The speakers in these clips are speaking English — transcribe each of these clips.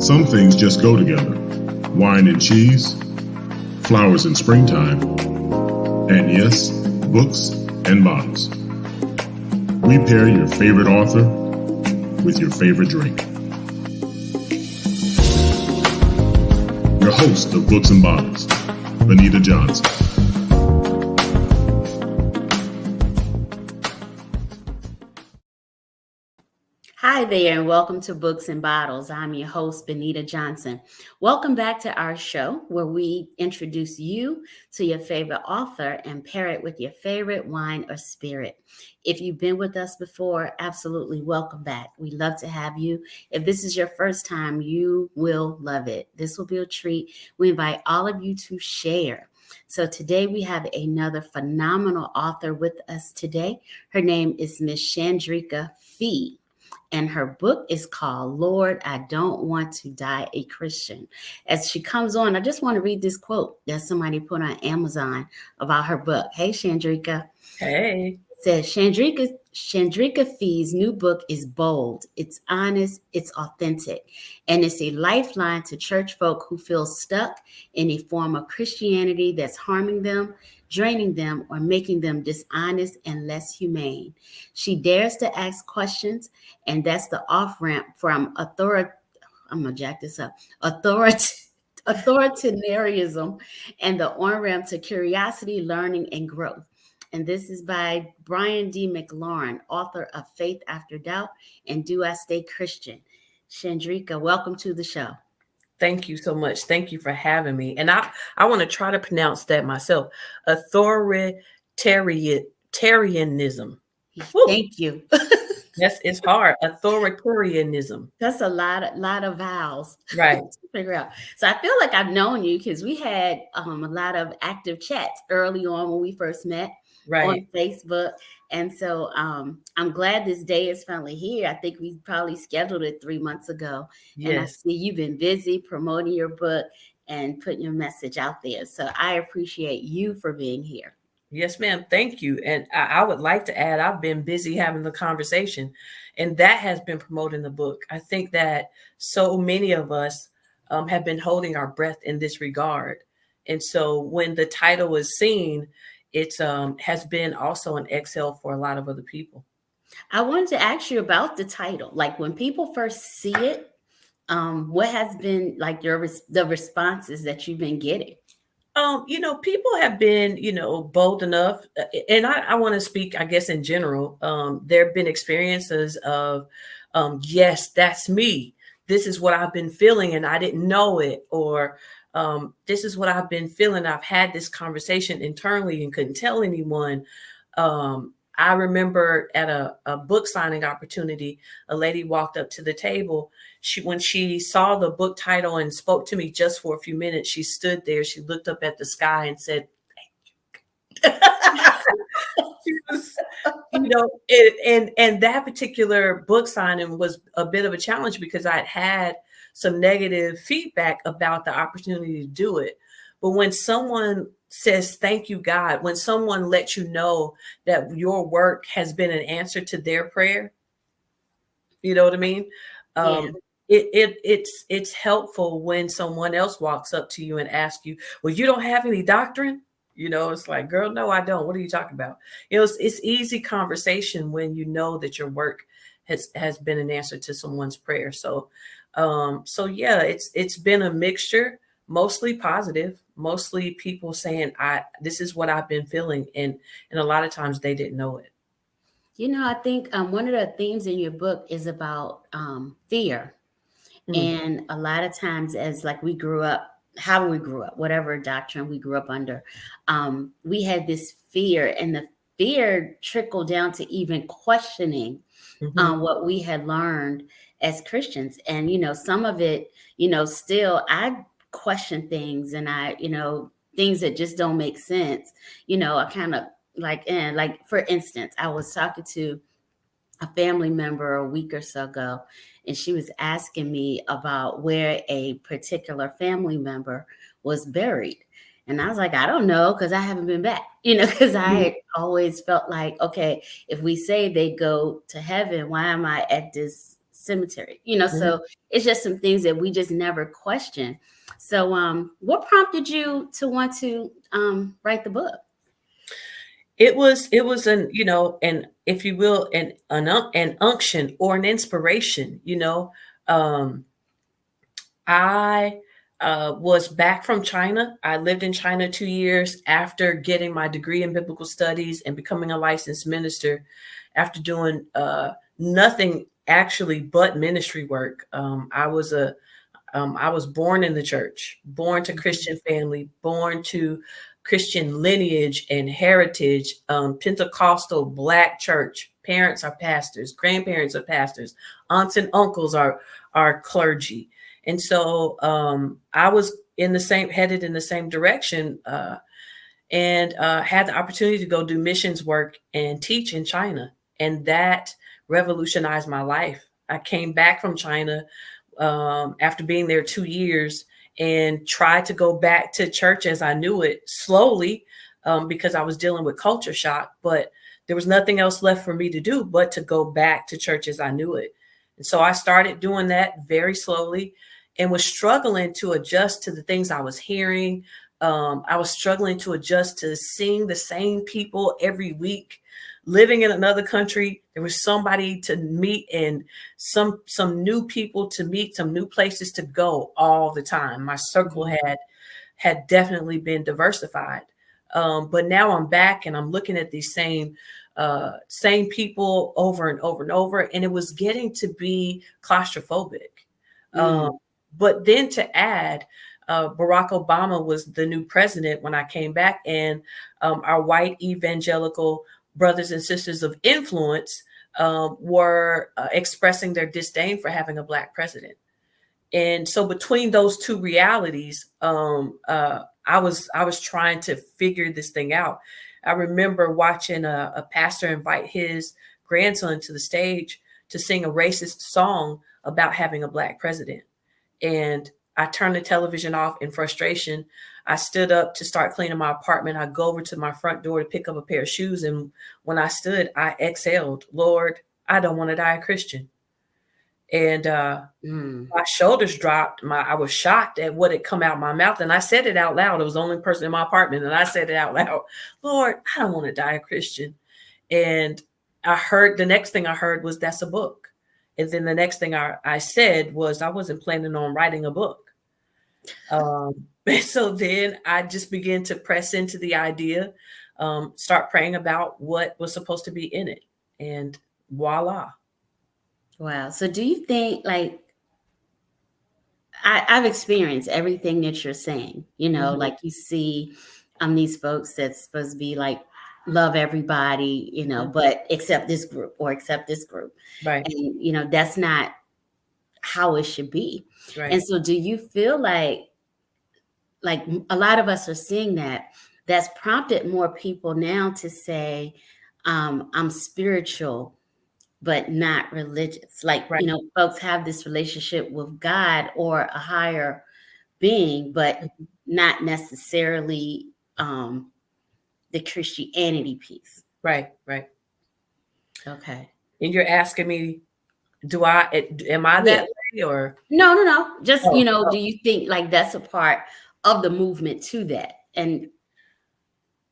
Some things just go together. Wine and cheese, flowers in springtime, and yes, books and bottles. We pair your favorite author with your favorite drink. Your host of Books and Bottles, Benita Johnson. Hi there, and welcome to Books and Bottles. I'm your host, Benita Johnson. Welcome back to our show where we introduce you to your favorite author and pair it with your favorite wine or spirit. If you've been with us before, absolutely welcome back. We love to have you. If this is your first time, you will love it. This will be a treat. We invite all of you to share. So today we have another phenomenal author with us today. Her name is Miss Chandrika Phea. And her book is called Lord, I Don't Want to Die a Christian. As she comes on, I just want to read this quote that somebody put on Amazon about her book. Hey, Chandrika. Hey. It says, Chandrika Phea's new book is bold, it's honest, it's authentic, and it's a lifeline to church folk who feel stuck in a form of Christianity that's harming them, draining them, or making them dishonest and less humane. She dares to ask questions, and that's the off-ramp from authoritarianism and the on-ramp to curiosity, learning, and growth. And this is by Brian D. McLaurin, author of Faith After Doubt and Do I Stay Christian? Chandrika, welcome to the show. Thank you so much. Thank you for having me. And I want to try to pronounce that myself. Authoritarianism. Woo. Thank you. Yes, it's hard. Authoritarianism. That's a lot of vowels. Right. To figure out. So I feel like I've known you because we had a lot of active chats early on when we first met. Right. On Facebook. And so I'm glad this day is finally here. I think we probably scheduled it 3 months ago. Yes. And I see you've been busy promoting your book and putting your message out there. So I appreciate you for being here. Yes, ma'am. Thank you. And I would like to add, I've been busy having the conversation, and that has been promoting the book. I think that so many of us have been holding our breath in this regard. And so when the title is seen, it has been also an exhale for a lot of other people. I wanted to ask you about the title. Like when people first see it, what has been like the responses that you've been getting? People have been, bold enough, and I want to speak, I guess, in general. There have been experiences of, yes, that's me. This is what I've been feeling, and I didn't know it, or this is what I've been feeling. I've had this conversation internally and couldn't tell anyone. I remember at a book signing opportunity, a lady walked up to the table. When she saw the book title and spoke to me just for a few minutes, she stood there. She looked up at the sky and said, "Thank you." She was, and that particular book signing was a bit of a challenge because I'd had some negative feedback about the opportunity to do it. But when someone says, "Thank you, God," when someone lets you know that your work has been an answer to their prayer, you know what I mean? Yeah. It's helpful when someone else walks up to you and asks you, "Well, you don't have any doctrine?" It's like, girl, no, I don't. What are you talking about? It's easy conversation when you know that your work has been an answer to someone's prayer. So yeah, it's been a mixture, mostly positive, mostly people saying, this is what I've been feeling. And a lot of times they didn't know it. I think one of the themes in your book is about fear. And a lot of times as like we grew up, how we grew up, whatever doctrine we grew up under, we had this fear, and the fear trickled down to even questioning what we had learned as Christians. And, some of it, still I question things, and things that just don't make sense. I kind of like for instance, I was talking to a family member a week or so ago, and she was asking me about where a particular family member was buried. And I was like, I don't know, because I haven't been back, because I had always felt like, okay, if we say they go to heaven, why am I at this cemetery, Mhm. so it's just some things that we just never question. So what prompted you to want to write the book? It was an, and if you will, an unction or an inspiration. Um, I was back from China. I lived in China 2 years after getting my degree in biblical studies and becoming a licensed minister. After doing nothing actually but ministry work, I was born in the church, born to Christian family, born to Christian lineage and heritage, Pentecostal Black church. Parents are pastors, grandparents are pastors, aunts and uncles are clergy, and so I was headed in the same direction, and had the opportunity to go do missions work and teach in China, and that revolutionized my life. I came back from China after being there 2 years and tried to go back to church as I knew it slowly, because I was dealing with culture shock. But there was nothing else left for me to do but to go back to church as I knew it. And so I started doing that very slowly and was struggling to adjust to the things I was hearing. I was struggling to adjust to seeing the same people every week. Living in another country, there was somebody to meet and some new people to meet, some new places to go all the time. My circle had definitely been diversified, but now I'm back and I'm looking at these same people over and over and over, and it was getting to be claustrophobic. Um, Mm. but then to add, Barack Obama was the new president when I came back, and our white evangelical brothers and sisters of influence were expressing their disdain for having a Black president. And so between those two realities, I was trying to figure this thing out. I remember watching a pastor invite his grandson to the stage to sing a racist song about having a Black president. And I turned the television off in frustration. I stood up to start cleaning my apartment. I go over to my front door to pick up a pair of shoes. And when I stood, I exhaled, Lord, I don't want to die a Christian. And Mm. my shoulders dropped. I was shocked at what had come out of my mouth. And I said it out loud. I was the only person in my apartment. And I said it out loud, Lord, I don't want to die a Christian. And the next thing I heard was, that's a book. And then the next thing I said was, I wasn't planning on writing a book. And so then I just began to press into the idea, start praying about what was supposed to be in it. And voila. Wow. So do you think, like, I've experienced everything that you're saying, Mhm. like you see these folks that's supposed to be like love everybody, Mhm. but except this group or except this group. Right, And that's not how it should be. right. And so do you feel like a lot of us are seeing that's prompted more people now to say, I'm spiritual but not religious. Like, Right. folks have this relationship with God or a higher being, but Mhm. not necessarily the Christianity piece. Right, right. Okay. And you're asking me, am I Yeah. that way or? No, no, no. Just, Oh, do you think like that's a part of the movement to that? And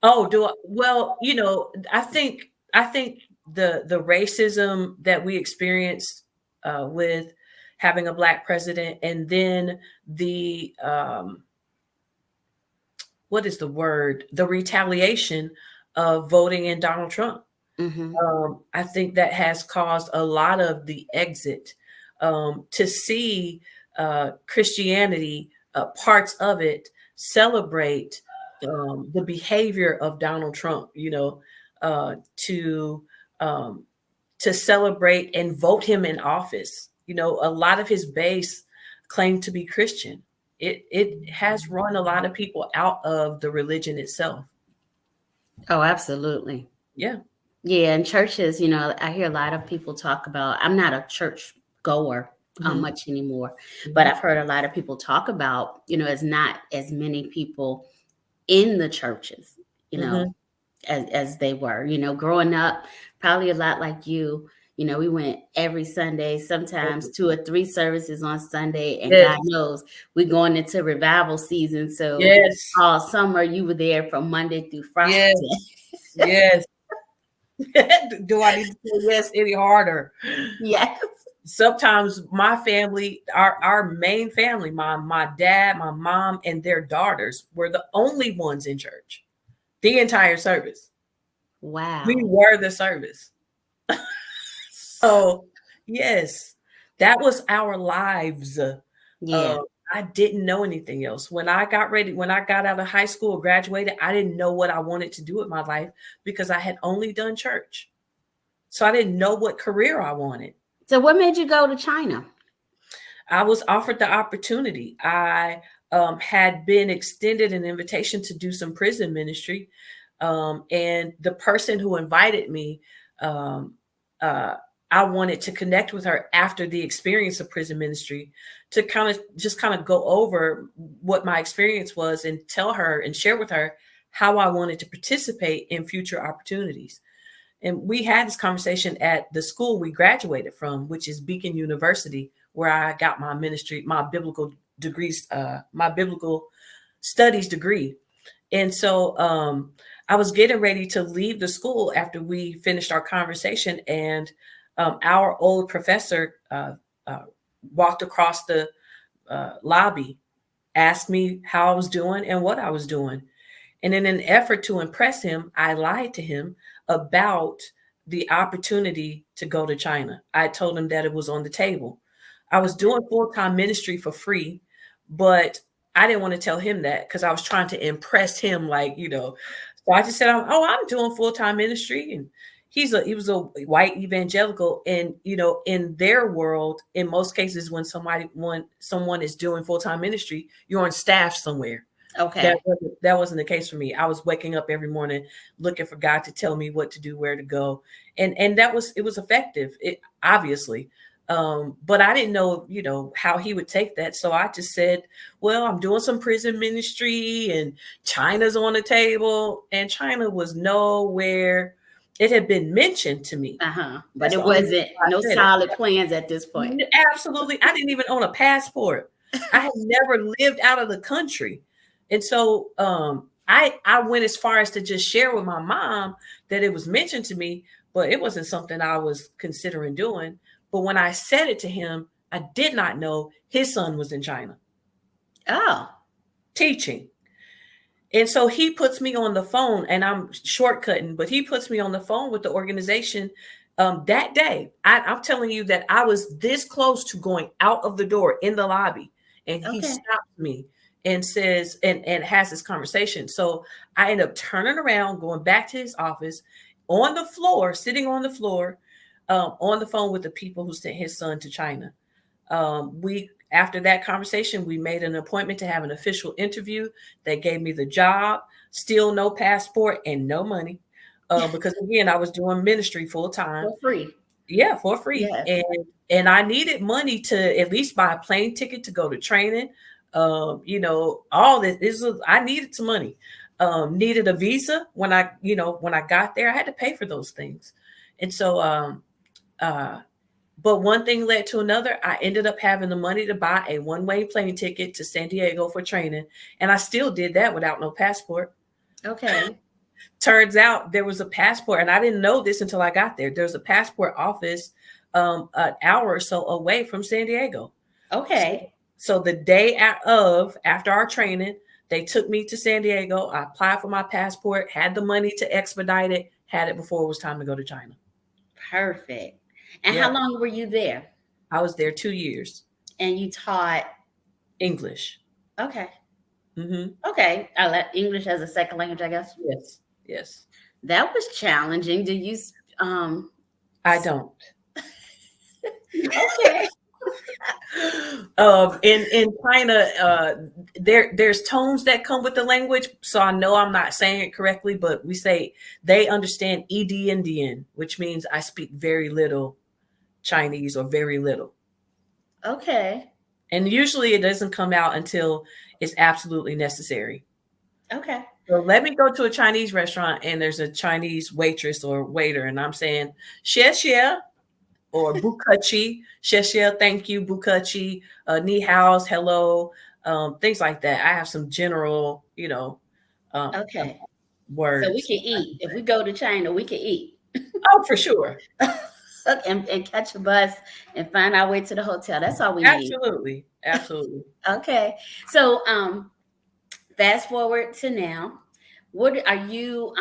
do I? Well, I think the racism that we experienced with having a Black president, and then the what is the word? The retaliation of voting in Donald Trump. mhm. I think that has caused a lot of the exit, to see Christianity, parts of it celebrate the behavior of Donald Trump, uh, to um, to celebrate and vote him in office. A lot of his base claimed to be Christian. It has run a lot of people out of the religion itself. Oh, absolutely. Yeah. Yeah, in churches, I hear a lot of people talk about, I'm not a church goer Hmm. much anymore, but Hmm. I've heard a lot of people talk about, it's not as many people in the churches, Hmm. as they were, growing up, probably a lot like you, we went every Sunday, sometimes 2 or 3 services on Sunday. And Yes. God knows we're going into revival season. So Yes. all summer you were there from Monday through Friday. Yes. Do I need to say yes any harder? Yes. Sometimes my family, our main family, my dad, my mom, and their daughters were the only ones in church the entire service. Wow. We were the service. So yes, that was our lives. Yeah. I didn't know anything else. When I got out of high school, graduated, I didn't know what I wanted to do with my life because I had only done church. So I didn't know what career I wanted. So what made you go to China? I was offered the opportunity. I had been extended an invitation to do some prison ministry. And the person who invited me, I wanted to connect with her after the experience of prison ministry to kind of go over what my experience was and tell her and share with her how I wanted to participate in future opportunities. And we had this conversation at the school we graduated from, which is Beacon University, where I got my ministry, my biblical degrees, my biblical studies degree. And so I was getting ready to leave the school after we finished our conversation, and our old professor walked across the lobby, asked me how I was doing and what I was doing. And in an effort to impress him, I lied to him about the opportunity to go to China. I told him that it was on the table. I was doing full-time ministry for free, but I didn't want to tell him that because I was trying to impress him, So I just said, "Oh, I'm doing full-time ministry," and he was a white evangelical, and in their world, in most cases, when someone is doing full-time ministry, you're on staff somewhere. Okay. That wasn't the case for me. I was waking up every morning looking for God to tell me what to do, where to go. And it was effective, obviously. But I didn't know, how he would take that. So I just said, well, I'm doing some prison ministry and China's on the table. And China was nowhere. It had been mentioned to me. But it wasn't no solid plans at this point. Absolutely. I didn't even own a passport. I had never lived out of the country. And so I went as far as to just share with my mom that it was mentioned to me, but it wasn't something I was considering doing. But when I said it to him, I did not know his son was in China. Oh. Teaching. And so he puts me on the phone, and I'm shortcutting, but he puts me on the phone with the organization that day. I'm telling you that I was this close to going out of the door in the lobby, and he stopped me and says, and has this conversation. So I end up turning around, going back to his office on the floor, sitting on the floor, on the phone with the people who sent his son to China. After that conversation, we made an appointment to have an official interview. They gave me the job, still no passport and no money. Because again, I was doing ministry full time. For free. Yeah, for free. Yes. And I needed money to at least buy a plane ticket to go to training. All this I needed some money. Needed a visa when I got there. I had to pay for those things. And so but one thing led to another. I ended up having the money to buy a one-way plane ticket to San Diego for training. And I still did that without no passport. Okay. Turns out there was a passport, and I didn't know this until I got there. There's a passport office an hour or so away from San Diego. Okay. So the day after our training, they took me to San Diego. I applied for my passport, had the money to expedite it, had it before it was time to go to China. Perfect. And how long were you there? I was there 2 years. And you taught English. Okay. Mm-hmm. Okay. I let English as a second language, I guess. Yes. That was challenging. Do you? I don't. Okay. In China, there's tones that come with the language, so I know I'm not saying it correctly, but we say they understand ed and dn, which means I speak very little Chinese or very little. Okay. And usually it doesn't come out until it's absolutely necessary. Okay. So let me go to a Chinese restaurant and there's a Chinese waitress or waiter, and I'm saying, xie xie. or bukachi, sheshel, thank you, bukachi, ni haos, hello, things like that. I have some general, Okay. So we words. can eat. If we go to China, we can eat. Oh, for sure. And catch a bus and find our way to the hotel. That's all we need. Absolutely. Absolutely. Okay. So fast forward to now. What are you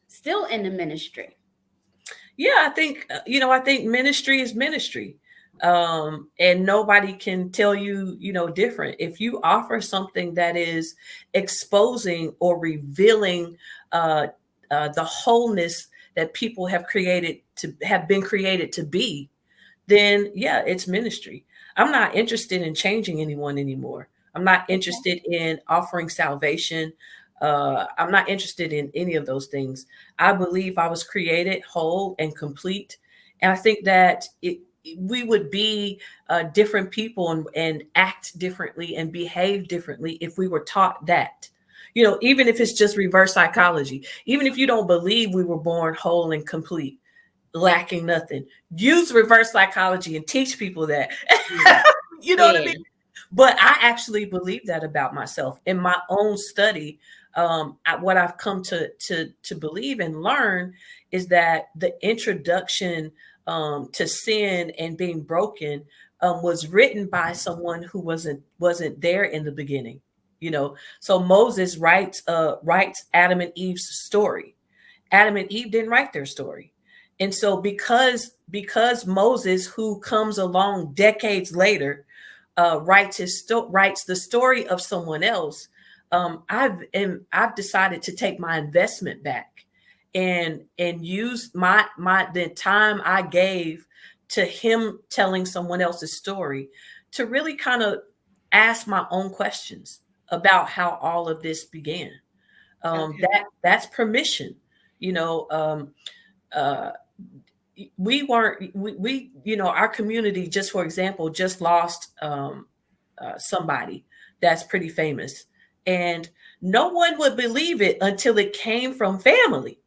still in the ministry? Yeah, I think ministry is ministry. And nobody can tell you, different. If you offer something that is exposing or revealing the wholeness that people have been created to be, then yeah, it's ministry. I'm not interested in changing anyone anymore. I'm not interested in offering salvation. I'm not interested in any of those things. I believe I was created whole and complete. And I think that we would be different people and act differently and behave differently if we were taught that. Even if it's just reverse psychology, even if you don't believe we were born whole and complete, lacking nothing, use reverse psychology and teach people that. Yeah. You know what I mean? But I actually believe that about myself in my own study. What I've come to believe and learn is that the introduction to sin and being broken was written by someone who wasn't there in the beginning. So Moses writes Adam and Eve's story. Adam and Eve didn't write their story. And so because Moses, who comes along decades later, writes the story of someone else, I've decided to take my investment back and use the time I gave to him telling someone else's story to really kind of ask my own questions about how all of this began. Okay. That's permission. You know, uh, we weren't our community, just for example, just lost somebody that's pretty famous, and no one would believe it until it came from family.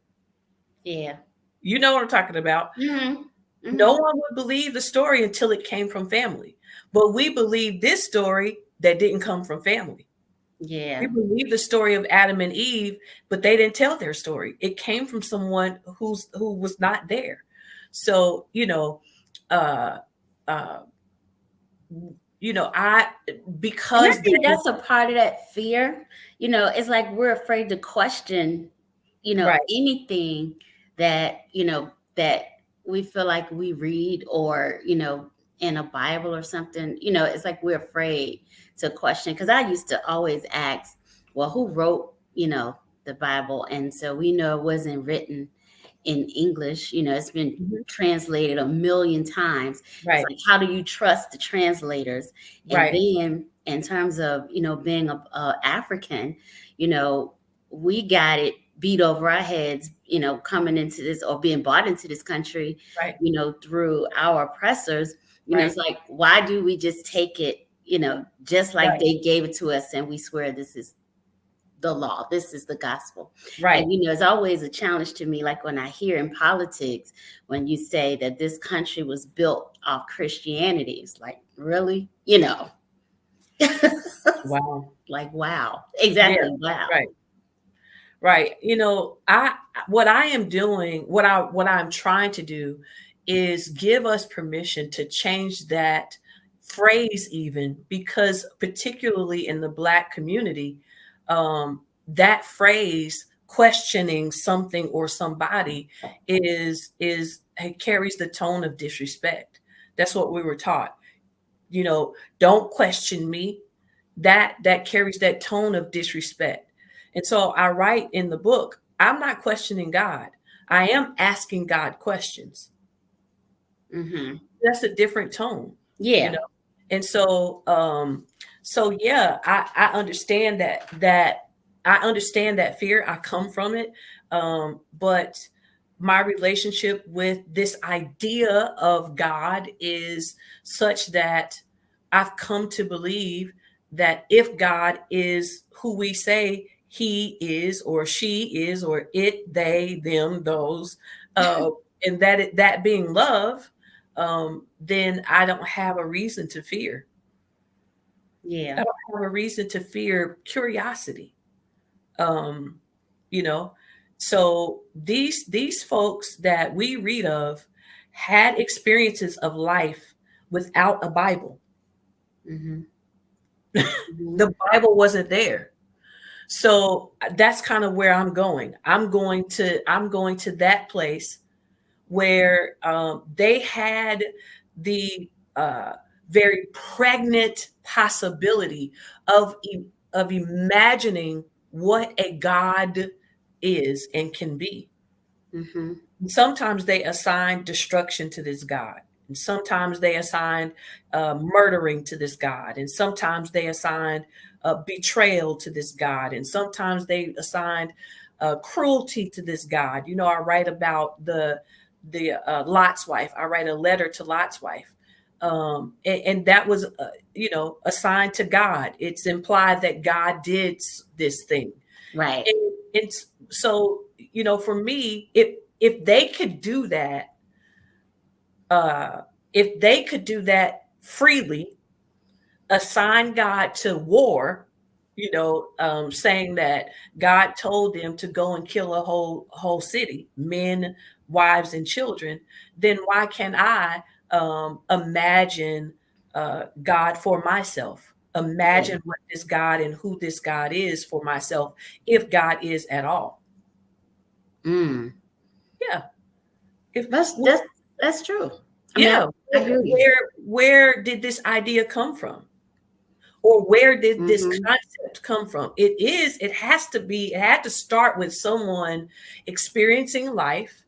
Yeah. You know what I'm talking about. Mm-hmm. No Mm-hmm. one would believe the story until it came from family, but we believe this story that didn't come from family. We Yeah. believe the story of Adam and Eve, but they didn't tell their story. It came from someone who was not there. So, uh, uh, I And I because think they that's a part of that fear. It's like we're afraid to question, right, anything that we feel like we read or, in a Bible or something. It's like we're afraid to question. Because I used to always ask, well, who wrote, the Bible? And so we know it wasn't written in English. It's been mhm, translated a million times. It's right, like, how do you trust the translators? And right, then in terms of, being a African, we got it beat over our heads, coming into this or being brought into this country, right, through our oppressors. right, It's like, why do we just take it, just like right, they gave it to us and we swear this is the law, this is the gospel. right. And it's always a challenge to me, like when I hear in politics, when you say that this country was built off Christianity, it's like, really? Wow. Like, wow. Yeah. Exactly. Wow. Right. Right. I what I am doing, what I'm trying to do is give us permission to change that phrase, even because particularly in the Black community, that phrase, questioning something or somebody, it carries the tone of disrespect. That's what we were taught. Don't question me. That carries that tone of disrespect. And so I write in the book, I'm not questioning God. I am asking God questions. Mm-hmm. That's a different tone, you Yeah. know. And so yeah, I understand that I understand that fear. I come from it. But my relationship with this idea of God is such that I've come to believe that if God is who we say he is, or she is, or it, they, them, those, uh, and that being love, then I don't have a reason to fear. Yeah. I don't have a reason to fear curiosity. Um, you know, so these folks that we read of had experiences of life without a Bible. Mm-hmm. Mm-hmm. The Bible wasn't there. So that's kind of where I'm going. I'm going to that place where they had the very pregnant possibility of of imagining what a God is and can be. Mm-hmm. Sometimes they assign destruction to this God. And sometimes they assign murdering to this God. And sometimes they assign betrayal to this God. And sometimes they assign cruelty to this God. You know, I write about the Lot's wife. I write a letter to Lot's wife. And that was, assigned to God. It's implied that God did this thing. Right. And it's so, for me, if they could do that, if they could do that freely, assign God to war, saying that God told them to go and kill a whole city, men, wives, and children, then why can't I imagine God for myself? Right. Imagine what this God and who this God is for myself, if God is at all. Mm. Yeah. If That's wh- that's that's true. I mean, yeah, I agree. where did this idea come from? Or where did this Mm-hmm. concept come from? It had to start with someone experiencing life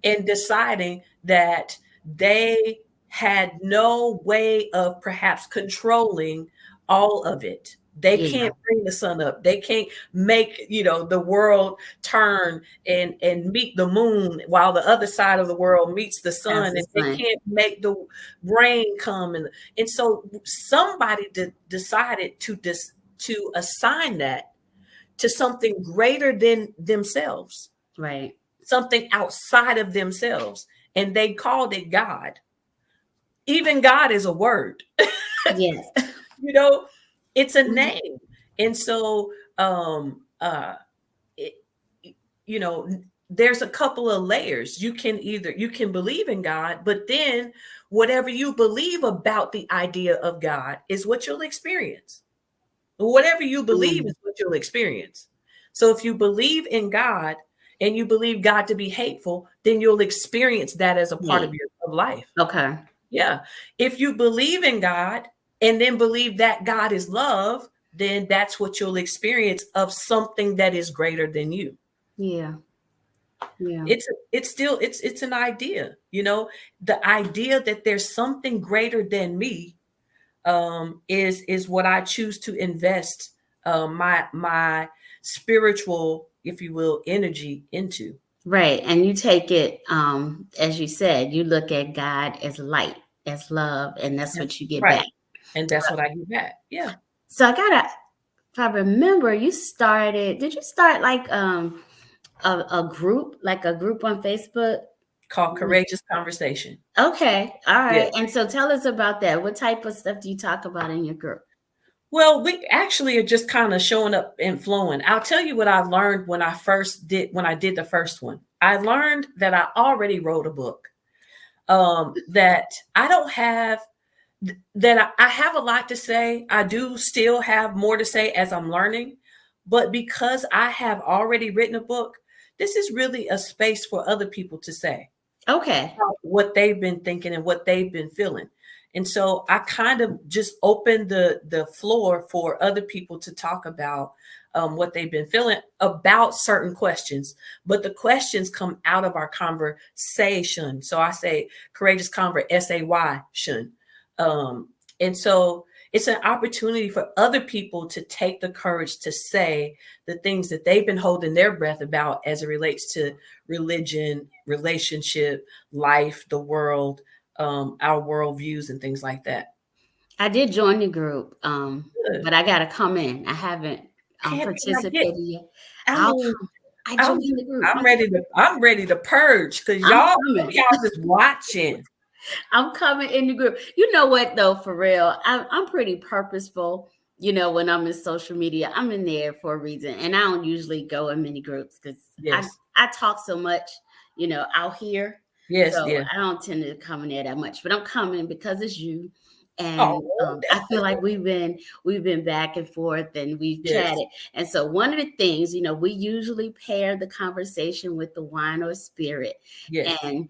and deciding that they had no way of perhaps controlling all of it. They Yeah. can't bring the sun up. They can't make, the world turn and meet the moon while the other side of the world meets the That's sun. the And they sun. can't make the rain come. And so somebody decided to assign that to something greater than themselves, Right. something outside of themselves, and they called it God. Even God is a word. Yes. you know it's a Mhm. name. And so it, you know there's a couple of layers. You can believe in God, but then whatever you believe about the idea of God is what you'll experience. Whatever you believe Mm. is what you'll experience. So if you believe in God and you believe God to be hateful, then you'll experience that as a part Yeah. of your of life. Okay. Yeah. If you believe in God and then believe that God is love, then that's what you'll experience of something that is greater than you. Yeah. Yeah. It's an idea, the idea that there's something greater than me is what I choose to invest my spiritual, if you will, energy into. Right. And you take it, as you said, you look at God as light, as love, and that's Yeah. what you get back. Right. And that's what I get back. Yeah. So I gotta, if I remember, did you start like a group, like a group on Facebook? Called Courageous Conversation. Okay. All Yeah. right. And so tell us about that. What type of stuff do you talk about in your group? Well, we actually are just kind of showing up and flowing. I'll tell you what I learned when I did the first one. I learned that I already wrote a book. That I don't have that I have a lot to say. I do still have more to say as I'm learning, but because I have already written a book, this is really a space for other people to say Okay. what they've been thinking and what they've been feeling. And so I kind of just opened the floor for other people to talk about what they've been feeling about certain questions. But the questions come out of our conversation. So I say courageous conversation. And so it's an opportunity for other people to take the courage to say the things that they've been holding their breath about as it relates to religion, relationship, life, the world, our worldviews, and things like that. I did join the group, Good. but I gotta come in. I haven't Can I get? participated yet. I I'll mean, I I'm joined the group. I'm ready to purge because I'm y'all coming. just watching. I'm coming in the group. You know what though, for real, I'm pretty purposeful. When I'm in social media, I'm in there for a reason, and I don't usually go in many groups because Yes. I talk so much, out here. Yes. So Yeah. I don't tend to come in there that much, but I'm coming because it's you. And Oh, I feel like we've been back and forth and we've yes. chatted. And so one of the things, we usually pair the conversation with the wine or spirit. Yes. And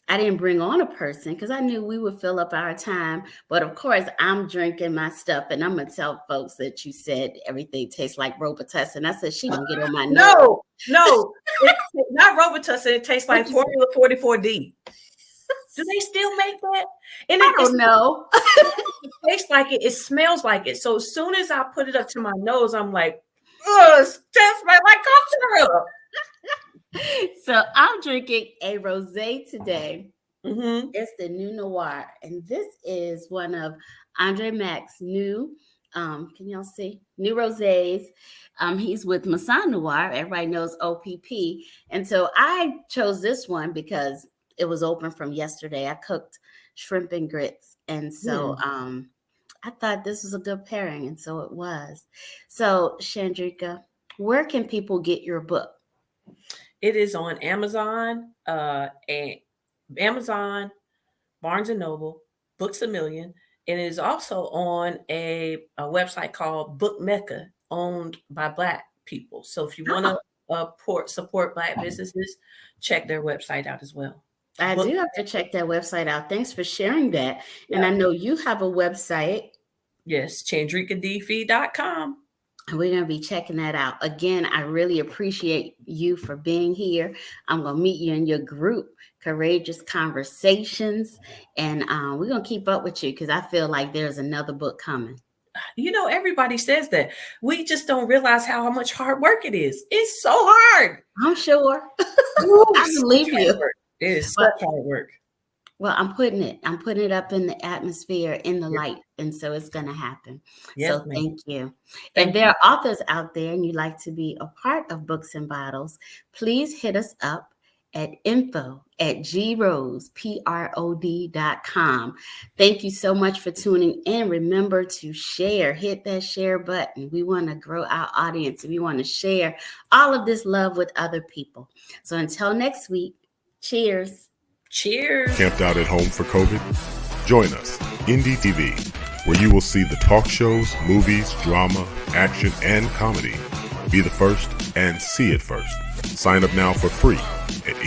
I didn't bring on a person because I knew we would fill up our time. But of course, I'm drinking my stuff, and I'm gonna tell folks that you said everything tastes like Robitussin. And I said she gonna get on my nerves. No, it's not Robitussin. It tastes like Formula 44D. Do they still make that? And I don't know. It tastes like it. It smells like it. So as soon as I put it up to my nose, I'm like, oh, it tastes like cough syrup. So I'm drinking a rosé today. Mm-hmm. It's the New Noir, and this is one of Andre Mac's new. Can y'all see new rosés? He's with Masson Noir. Everybody knows OPP, and so I chose this one because it was open from yesterday. I cooked shrimp and grits, and so I thought this was a good pairing, and so it was. So Chandrika, where can people get your book? It is on Amazon, Amazon, Barnes and Noble, Books A Million, and it is also on a website called Book Mecca, owned by Black people. So if you want to support Black businesses, check their website out as well. I do have to check that website out. Thanks for sharing that. Yeah. And I know you have a website. Yes, ChandrikaDeepen.com. And we're going to be checking that out. Again, I really appreciate you for being here. I'm going to meet you in your group, Courageous Conversations. And we're going to keep up with you because I feel like there's another book coming. Everybody says that. We just don't realize how much hard work it is. It's so hard. I'm sure. I believe you. It is such hard work. Well, I'm putting it up in the atmosphere, in the light. And so it's going to happen. Yes, so thank you. If there are authors out there and you'd like to be a part of Books and Bottles, please hit us up at info@grod.com. Thank you so much for tuning in. Remember to share, hit that share button. We want to grow our audience and we want to share all of this love with other people. So until next week, cheers. Cheers. Camped out at home for COVID? Join us, Indie TV, where you will see the talk shows, movies, drama, action, and comedy. Be the first and see it first. Sign up now for free at